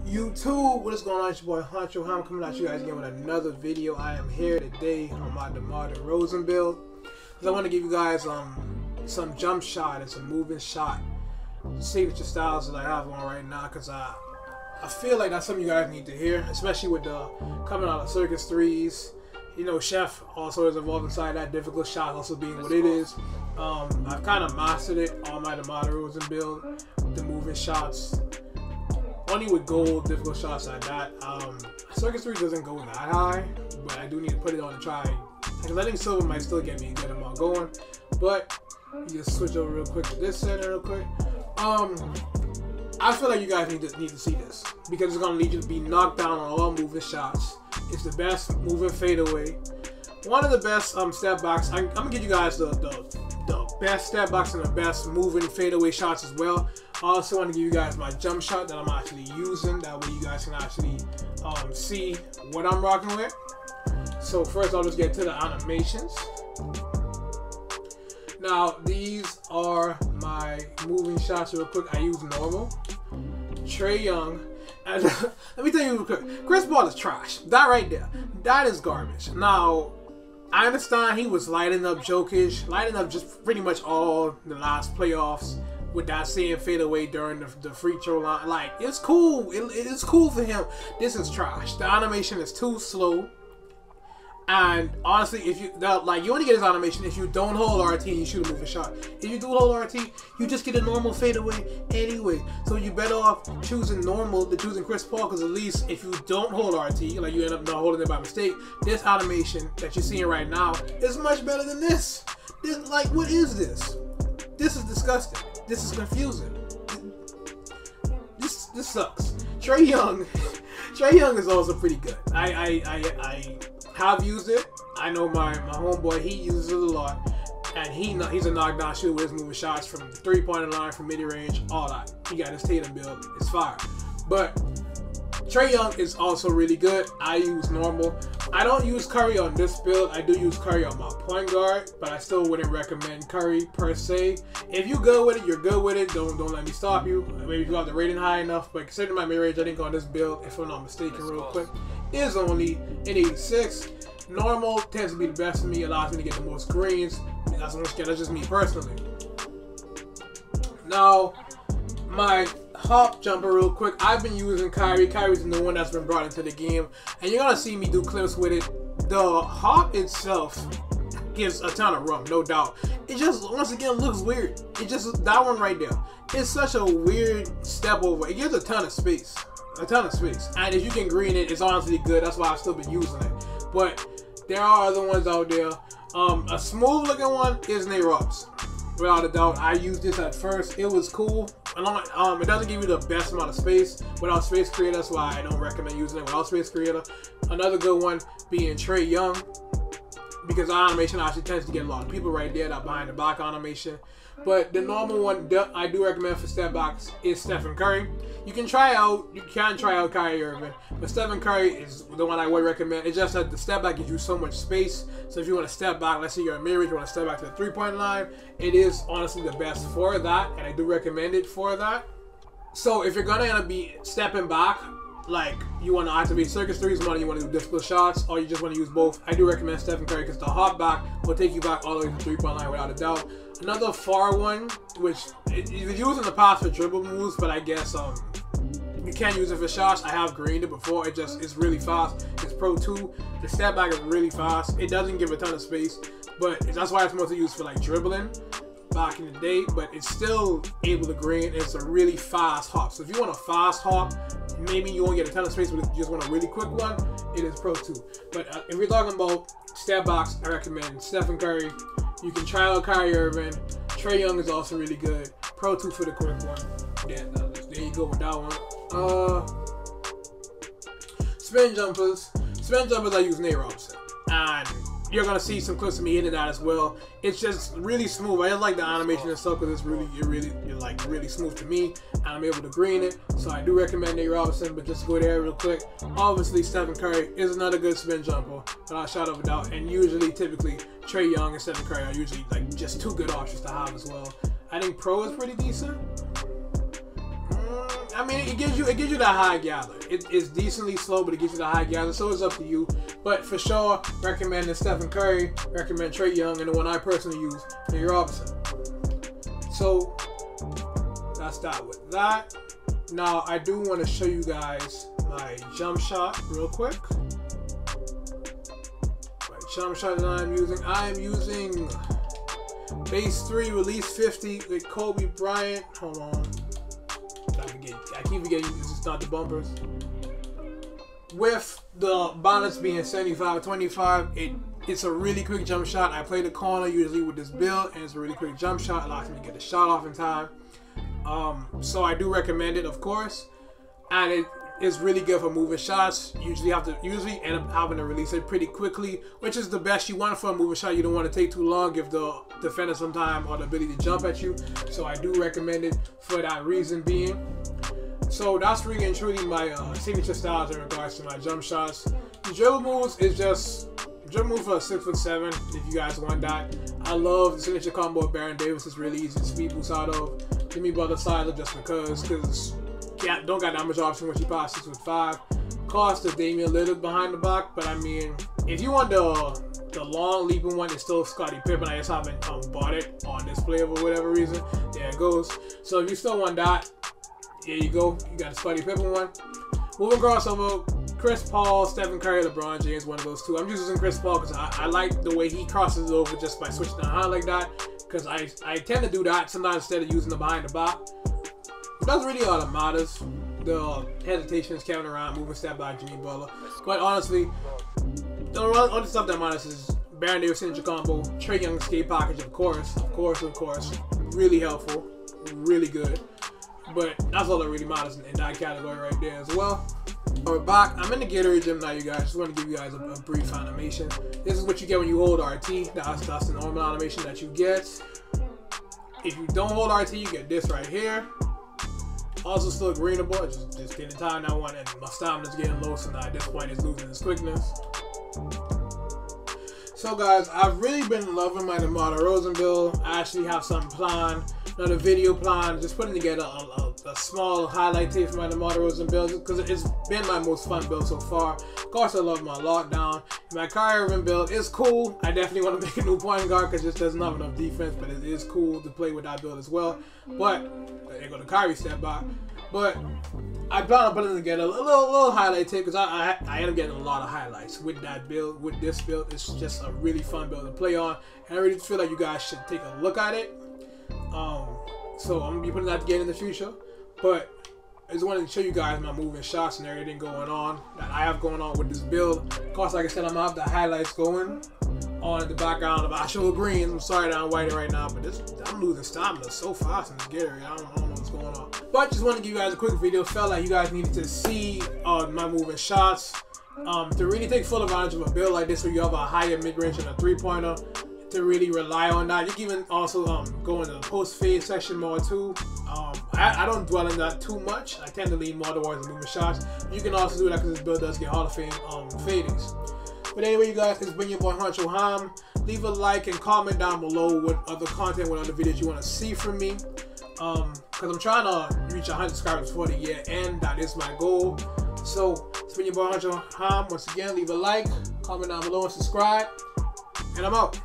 YouTube, what is going on? It's your boy Honcho. I'm coming at you guys again with another video. I am here today on my DeMar DeRozan build because I want to give you guys some jump shot and some moving shot signature styles that I have on right now, because I feel like that's something you guys need to hear, especially with the coming out of Circus 3s. You know, Chef also is involved inside that, difficult shot also being what it is. I've kind of mastered it on my DeMar DeRozan build, the moving shots. Only with gold, difficult shots like that. Circus 3 doesn't go that high, but I do need to put it on and try, because I think silver might still get me a good amount going. But you just switch over real quick to this center real quick. I feel like you guys need to see this, because it's gonna need you to be knocked down on all moving shots. It's the best moving fadeaway. One of the best step backs. I'm gonna give you guys the best step backs and the best moving fadeaway shots as well. I also want to give you guys my jump shot that I'm actually using. That way you guys can actually see what I'm rocking with. So first I'll just get to the animations. Now these are my moving shots real quick. I use normal. Trae Young. And let me tell you real quick. Chris Paul is trash. That right there. That is garbage. Now, I understand he was lighting up Jokic, lighting up just pretty much all the last playoffs with that same fadeaway during the free throw line. Like, it's cool. It is cool for him. This is trash. The animation is too slow. And honestly, if you you only get this animation if you don't hold RT and you shoot a moving shot. If you do hold RT, you just get a normal fadeaway anyway. So you're better off choosing normal than choosing Chris Paul, because at least if you don't hold RT, like you end up not holding it by mistake, this animation that you're seeing right now is much better than this. Like, what is this? This is disgusting. This is confusing. This sucks. Trae Young is also pretty good. I have used it. I know my homeboy, he uses it a lot, and he's a knockdown shooter with his moving shots from the 3-point line, from mid-range, all that. He got his Tatum build. It's fire. But Trae Young is also really good. I use normal. I don't use Curry on this build. I do use Curry on my point guard, but I still wouldn't recommend Curry per se. If you're good with it, you're good with it. Don't let me stop you. Maybe if you got the rating high enough. But considering my mid-range, I think on this build, if I'm not mistaken, real quick, is only an 86. Normal tends to be the best for me. Allows me to get the most greens. That's just me personally. Now, my hop jumper real quick. I've been using Kyrie. Kyrie's the new one that's been brought into the game, and you're gonna see me do clips with it. The hop itself gives a ton of rum, no doubt. It just once again looks weird. It just, that one right there, it's such a weird step over. It gives a ton of space, and if you can green it, it's honestly good. That's why I've still been using it. But there are other ones out there. A smooth looking one is Nate Robinson. Without a doubt, I used this at first. It was cool. It doesn't give you the best amount of space without Space Creator. That's why I don't recommend using it without Space Creator. Another good one being Trae Young, because the animation actually tends to get a lot of people right there, that behind the back animation. But the normal one I do recommend for step backs is Stephen Curry. You can try out Kyrie Irving, but Stephen Curry is the one I would recommend. It's just that the step back gives you so much space. So if you want to step back, let's say you're in mid-range, you want to step back to the 3-point line, it is honestly the best for that, and I do recommend it for that. So if you're gonna end up stepping back, like you want to activate Circus 3's money, you want to do difficult shots, or you just want to use both, I do recommend Stephen Curry, because the hop back will take you back all the way to the 3-point line without a doubt. Another far one, which you was used in the past for dribble moves, but I guess you can use it for shots. I have greened it before. It's really fast. It's Pro 2. The step back is really fast. It doesn't give a ton of space, but that's why it's mostly used for like dribbling back in the day, but it's still able to green. It's a really fast hop. So if you want a fast hop, maybe you won't get a ton of space, but if you just want a really quick one, it is Pro 2. But if we're talking about step backs, I recommend Stephen Curry. You can try out Kyrie Irving. Trae Young is also really good. Pro 2 for the quick one. Yeah, there you go with that one. Spin jumpers. Spin jumpers, I use Nate Robinson. And you're going to see some clips of me hitting that as well. It's just really smooth. I just like the animation and stuff, because it's really smooth to me. And I'm able to green it. So I do recommend Nate Robinson, but just go there real quick. Obviously, Stephen Curry is another good spin jumper, without a shadow of a doubt. And typically, Trae Young and Stephen Curry are usually like just two good options to have as well. I think Pro is pretty decent. I mean, it gives you that high gather. It's decently slow, but it gives you the high gather. So it's up to you. But for sure, recommend Stephen Curry, recommend Trae Young, and the one I personally use, Nate Robinson. So that's that with that. Now I do want to show you guys my jump shot real quick. My jump shot that I am using base 3 release 50 with Kobe Bryant. Hold on. I keep forgetting this is not the bumpers. With the balance being 75-25, it's a really quick jump shot. I play the corner usually with this build, and it's a really quick jump shot. It allows me to get the shot off in time. So I do recommend it, of course, and it is really good for moving shots. Usually end up having to release it pretty quickly, which is the best you want for a moving shot. You don't want to take too long, give the defender some time or the ability to jump at you. So I do recommend it for that reason being. So that's really and truly my signature styles in regards to my jump shots. The dribble moves is just dribble move for a 6'7". If you guys want that, I love the signature combo of Baron Davis. It's really easy to speed boost out of. Jimmy Butler side just because don't got that much option when she passes with 5. Cost of Damian Lillard behind the back, but I mean, if you want the long leaping one, it's still Scottie Pippen. I just haven't bought it on display for whatever reason. There it goes. So if you still want that, there you go. You got the Scottie Pippen one. Moving crossover, Chris Paul, Stephen Curry, LeBron James, one of those two. I'm just using Chris Paul because I like the way he crosses over just by switching the hand like that. Because I tend to do that sometimes instead of using the behind the back. That's really all that matters. The hesitation is carrying around, moving step back, Jimmy Butler. But honestly, the only stuff that matters is Baron Davis signature combo, Trae Young skate package, of course. Really helpful, really good. But that's all that really matters in that category right there as well. We're back. I'm in the Gatorade gym now, you guys. Just want to give you guys a brief animation. This is what you get when you hold RT. That's the normal animation that you get. If you don't hold RT, you get this right here. Also still greenable. Just getting time now one, and my stamina's getting low, so now at this point it's losing its quickness. So guys, I've really been loving my DeMar DeRozan build. I actually have something planned, another video plan, just putting together a small highlight tape for my DeMar DeRozan build because it's been my most fun build so far. Of course, I love my lockdown. My Kyrie Irving build is cool. I definitely want to make a new point guard because it just doesn't have enough defense, but it is cool to play with that build as well. But there go the Kyrie step back. But I plan on putting together a little highlight tape because I end up getting a lot of highlights with that build. With this build, it's just a really fun build to play on, and I really feel like you guys should take a look at it. So I'm gonna be putting that together in the future, but I just wanted to show you guys my moving shots and everything going on that I have going on with this build. Of course, like I said, I'm gonna have the highlights going on in the background of actual greens. I'm sorry that I'm whiting right now, but I'm losing stamina so fast in this Gatorade. I don't know what's going on. But just want to give you guys a quick video. Felt like you guys needed to see my moving shots to really take full advantage of a build like this where you have a higher mid-range and a 3-pointer. To really rely on that. You can even also go into the post-fade section more too. I don't dwell in that too much. I tend to lean more towards the moving shots. You can also do that because this build does get Hall of Fame fadings. But anyway, you guys, it's been your boy Honcho Ham. Leave a like and comment down below what other content, what other videos you want to see from me. Because I'm trying to reach 100 subscribers before the year end. That is my goal. So it's been your boy Honcho Ham. Once again, leave a like, comment down below, and subscribe. And I'm out.